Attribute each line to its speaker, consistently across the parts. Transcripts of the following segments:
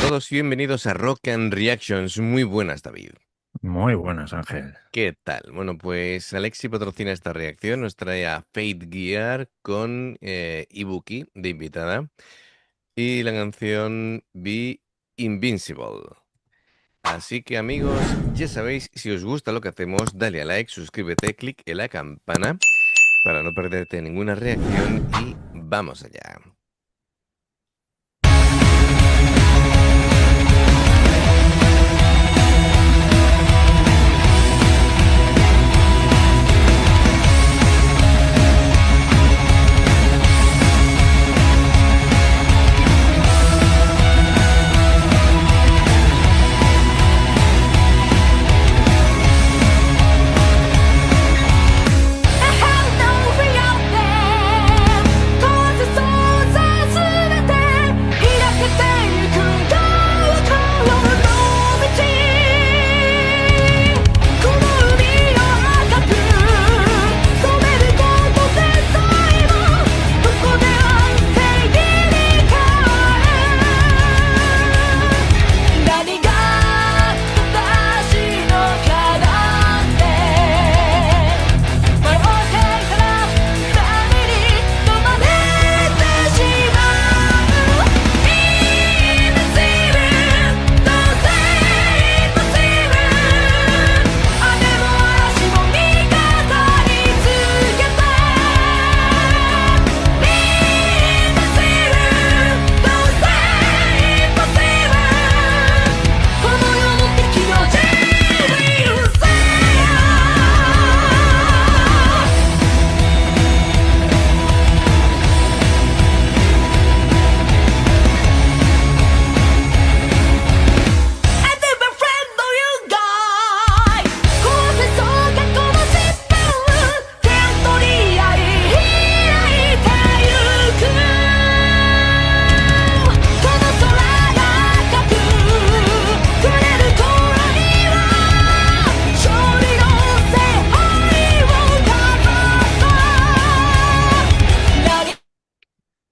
Speaker 1: todos y bienvenidos a Rock and Reactions. Muy buenas, David.
Speaker 2: Muy buenas, Ángel.
Speaker 1: ¿Qué tal? Bueno, pues Alexi patrocina esta reacción, nos trae a Fate Gear con Ibuki de invitada y la canción Be Invincible. Así que amigos, ya sabéis, si os gusta lo que hacemos, dale a like, suscríbete, clic en la campana para no perderte ninguna reacción y vamos allá.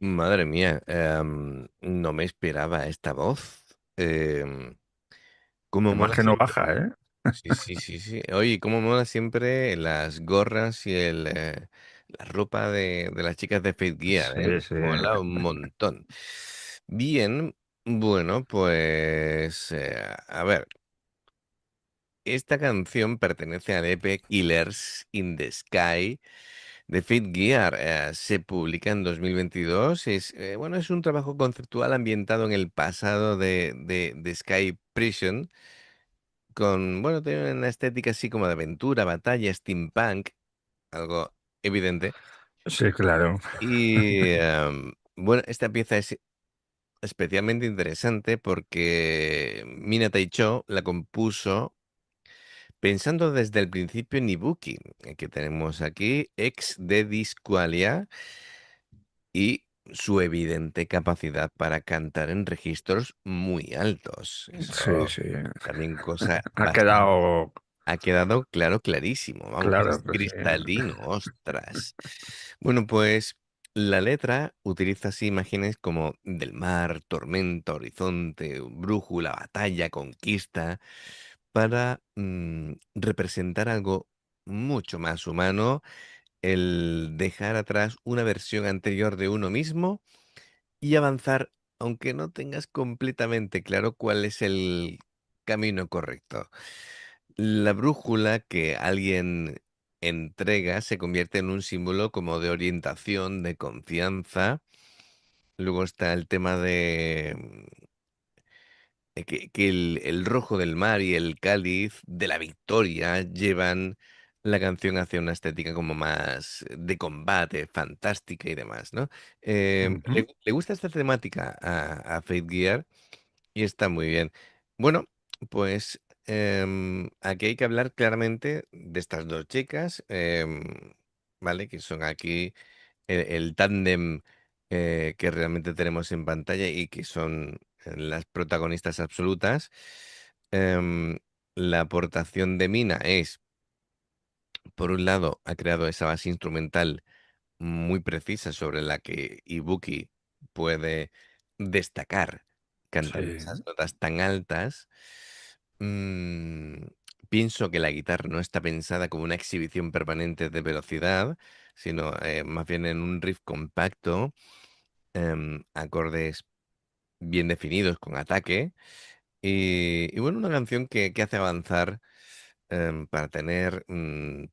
Speaker 1: Madre mía, no me esperaba esta voz. Cómo
Speaker 2: Además
Speaker 1: mola
Speaker 2: que no
Speaker 1: siempre.
Speaker 2: baja, ¿eh?
Speaker 1: Sí, sí, sí, sí. Oye, cómo mola siempre las gorras y la ropa de las chicas de Fate Gear, ¿eh?
Speaker 2: Sí, sí.
Speaker 1: Mola un montón. Bien, bueno, pues a ver, esta canción pertenece al EP Killers in the Sky de Fate Gear. Se publica en 2022. Bueno, es un trabajo conceptual ambientado en el pasado de Sky Prison bueno, tiene una estética así como de aventura, batalla, steampunk, algo evidente.
Speaker 2: Sí, claro.
Speaker 1: Y bueno, esta pieza es especialmente interesante porque Mina Taicho la compuso pensando desde el principio en Ibuki, que tenemos aquí, ex de Disqualia, y su evidente capacidad para cantar en registros muy altos.
Speaker 2: Sí,
Speaker 1: Eso
Speaker 2: sí.
Speaker 1: también cosa
Speaker 2: Ha
Speaker 1: bastante.
Speaker 2: quedado
Speaker 1: Ha quedado claro, clarísimo, vamos,
Speaker 2: claro que sí.
Speaker 1: cristalino, ostras. Bueno, pues la letra utiliza así imágenes como del mar, tormenta, horizonte, brújula, batalla, conquista, para representar algo mucho más humano, el dejar atrás una versión anterior de uno mismo y avanzar, aunque no tengas completamente claro cuál es el camino correcto. La brújula que alguien entrega se convierte en un símbolo como de orientación, de confianza. Luego está el tema de que el rojo del mar y el cáliz de la victoria llevan la canción hacia una estética como más de combate, fantástica y demás, ¿no?
Speaker 2: Ujú.
Speaker 1: Le gusta esta temática a Fate Gear y está muy bien. Bueno, pues aquí hay que hablar claramente de estas dos chicas, ¿vale? Que son aquí el tándem que realmente tenemos en pantalla y que son las protagonistas absolutas. Em, la aportación de Mina es, por un lado, ha creado esa base instrumental muy precisa sobre la que Ibuki puede destacar cantando esas
Speaker 2: Sí,
Speaker 1: notas tan altas. Mm, pienso que la guitarra no está pensada como una exhibición permanente de velocidad, sino más bien en un riff compacto, acordes bien definidos con ataque. Y bueno, una canción que hace avanzar para tener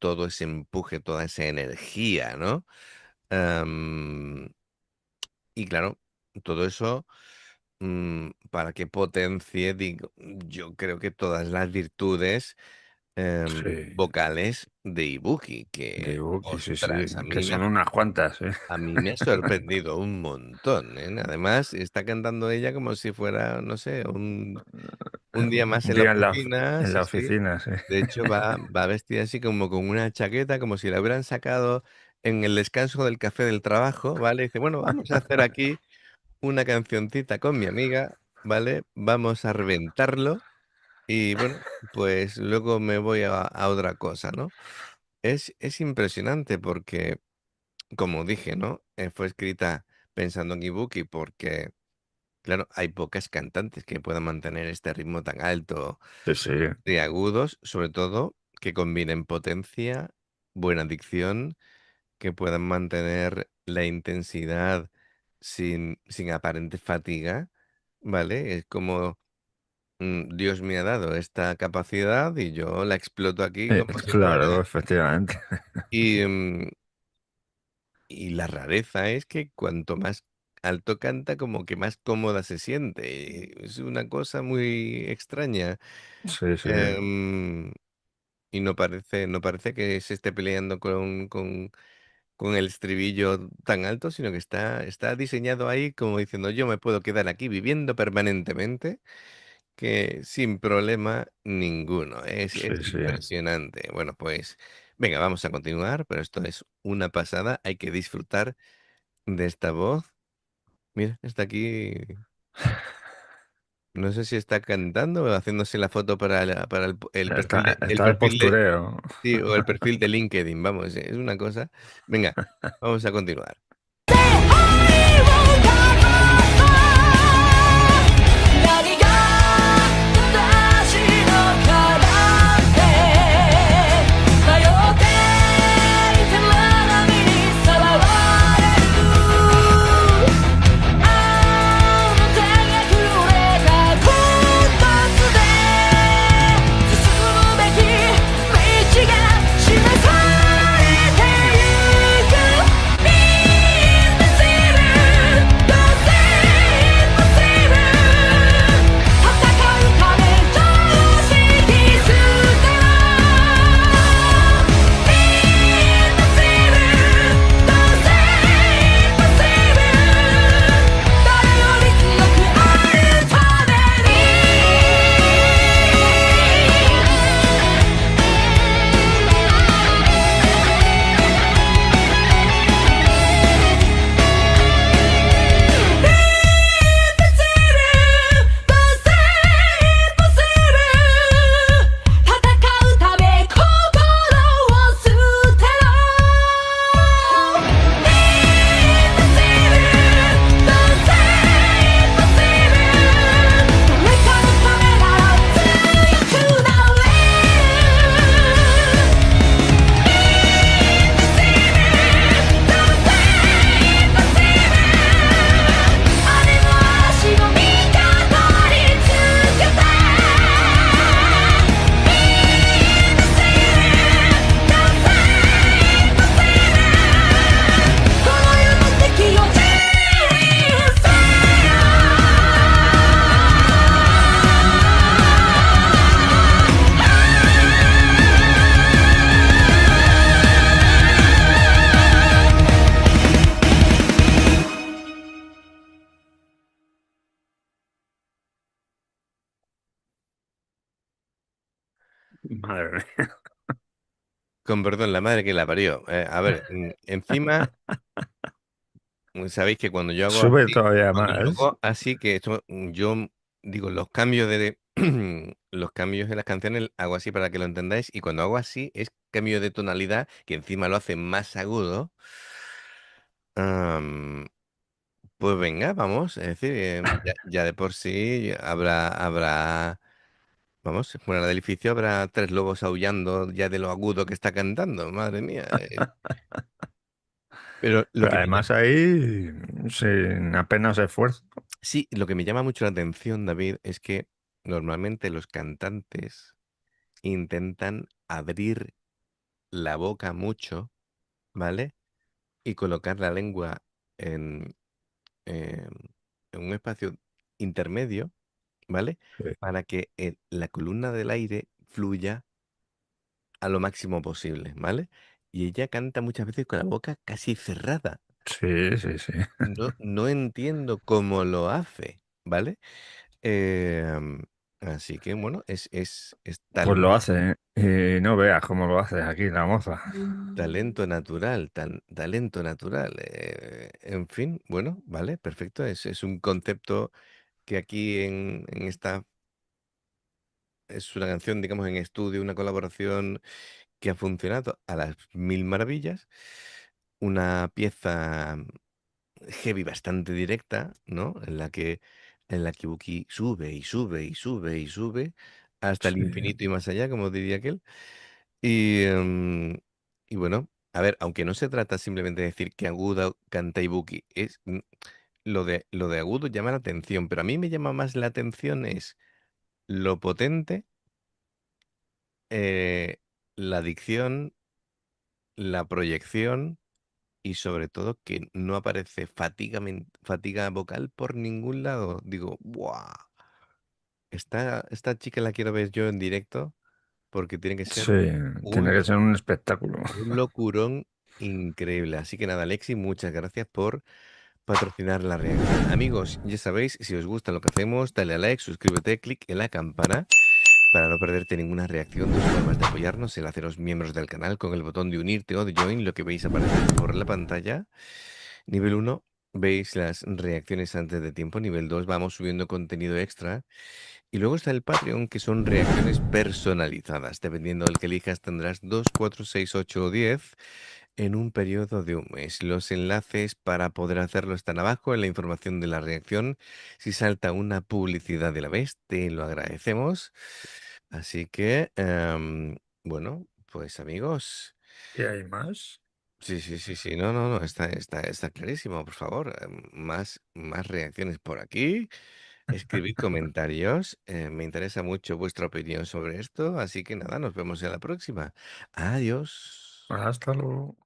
Speaker 1: todo ese empuje, toda esa energía, ¿no? Em, y claro, todo eso para que potencie, digo, yo creo que todas las virtudes
Speaker 2: sí.
Speaker 1: vocales de Ibuki, que,
Speaker 2: De Buki, sí, sí.
Speaker 1: ostras,
Speaker 2: Que son unas cuantas, ¿eh?
Speaker 1: a mí me ha sorprendido un montón, ¿eh? Además, está cantando ella como si fuera, no sé, un día más
Speaker 2: Un
Speaker 1: en la
Speaker 2: día
Speaker 1: oficina,
Speaker 2: en
Speaker 1: sí,
Speaker 2: la
Speaker 1: sí.
Speaker 2: oficina, sí.
Speaker 1: De hecho, va vestida así como con una chaqueta, como si la hubieran sacado en el descanso del café del trabajo, ¿vale? Dice, bueno, vamos a hacer aquí una cancioncita con mi amiga, ¿vale? Vamos a reventarlo y bueno, pues luego me voy a otra cosa, ¿no? Es impresionante porque, como dije, ¿no? Fue escrita pensando en Ibuki porque, claro, hay pocas cantantes que puedan mantener este ritmo tan alto
Speaker 2: Sí, sí,
Speaker 1: de agudos, sobre todo, que combinen potencia, buena dicción, que puedan mantener la intensidad sin aparente fatiga, ¿vale? Es como Dios me ha dado esta capacidad y yo la exploto aquí como si fuera.
Speaker 2: claro, efectivamente.
Speaker 1: Y, y la rareza es que cuanto más alto canta, como que más cómoda se siente. Es una cosa muy extraña.
Speaker 2: Sí, sí,
Speaker 1: Em, y no parece que se esté peleando con el estribillo tan alto, sino que está diseñado ahí como diciendo, yo me puedo quedar aquí viviendo permanentemente, que sin problema ninguno. Es
Speaker 2: sí, sí.
Speaker 1: impresionante. Bueno, pues venga, vamos a continuar, pero esto es una pasada. Hay que disfrutar de esta voz. Mira, está aquí. No sé si está cantando o haciéndose la foto para el perfil
Speaker 2: Está,
Speaker 1: de, el
Speaker 2: está de
Speaker 1: perfil de,
Speaker 2: postureo.
Speaker 1: sí, o el perfil de LinkedIn. Vamos, es una cosa. Venga, vamos a continuar.
Speaker 3: 何が私のからって迷っていても波にさらわれるあの手がくれたコンパスで進むべき道が示されてゆく Invincible Don't say impossible 戦うため常識捨てろ Invincible Don't say impossible 誰より強くあるために 戦うため心を捨てろ Don't say impossible 誰かのためなら強くなれ Don't say impossible 雨の嵐の味方につけて Don't say impossible この世の敵を蹂躙せよ
Speaker 2: Madre mía.
Speaker 1: Con perdón, la madre que la parió. A ver, encima, sabéis que
Speaker 2: Sube todavía
Speaker 1: cuando yo
Speaker 2: más.
Speaker 1: hago así, que esto, yo digo, los cambios los cambios en las canciones hago así para que lo entendáis, y cuando hago así es cambio de tonalidad, que encima lo hace más agudo. Pues venga, vamos, es decir, ya de por sí vamos, fuera del edificio habrá tres lobos aullando ya de lo agudo que está cantando, madre mía. Pero lo
Speaker 2: Pero
Speaker 1: que me
Speaker 2: además ahí, sin apenas esfuerzo.
Speaker 1: sí, lo que me llama mucho la atención, David, es que normalmente los cantantes intentan abrir la boca mucho, ¿vale? Y colocar la lengua en, em, en un espacio intermedio, ¿vale?
Speaker 2: Sí,
Speaker 1: Para que la columna del aire fluya a lo máximo posible, ¿vale? Y ella canta muchas veces con la boca casi cerrada.
Speaker 2: sí, sí, sí.
Speaker 1: No entiendo cómo lo hace, ¿vale? Em, Así que bueno, es
Speaker 2: Pues lo hace, ¿eh? Y no veas cómo lo hace aquí la moza.
Speaker 1: talento natural, talento natural. En fin, bueno, vale, perfecto. Es un concepto que aquí en esta es una canción, digamos, en estudio, una colaboración que ha funcionado a las mil maravillas. Una pieza heavy bastante directa, ¿no? En la que Buki sube y sube y sube y sube hasta el
Speaker 2: Sí,
Speaker 1: infinito y más allá, como diría aquel. Y, y bueno, a ver, aunque no se trata simplemente de decir que aguda canta Ibuki, lo de agudo llama la atención, pero a mí me llama más la atención es lo potente, eh, la dicción, la proyección y sobre todo que no aparece fatiga vocal por ningún lado. Digo, ¡buah! Esta chica la quiero ver yo en directo porque tiene que ser
Speaker 2: sí, tiene
Speaker 1: un
Speaker 2: que ser un espectáculo.
Speaker 1: Un locurón increíble. Así que nada, Alexi, muchas gracias por patrocinar la reacción. Amigos, ya sabéis, si os gusta lo que hacemos, dale a like, suscríbete, clic en la campana para no perderte ninguna reacción. Dos formas de apoyarnos, el haceros miembros del canal con el botón de unirte o de join, lo que veis aparecer por la pantalla. Nivel uno, veis las reacciones antes de tiempo. Nivel 2, vamos subiendo contenido extra. Y luego está el Patreon, que son reacciones personalizadas. Dependiendo del que elijas, tendrás 2, 4, 6, 8 o 10 en un periodo de un mes. Los enlaces para poder hacerlo están abajo en la información de la reacción. Si salta una publicidad de la vez, te lo agradecemos. Así que, bueno, pues amigos.
Speaker 2: ¿Y hay más?
Speaker 1: Sí, sí, sí, sí, no, no, no, está clarísimo, por favor. Más reacciones por aquí. Escribid comentarios. Me interesa mucho vuestra opinión sobre esto. Así que nada, nos vemos en la próxima. Adiós.
Speaker 2: Hasta luego.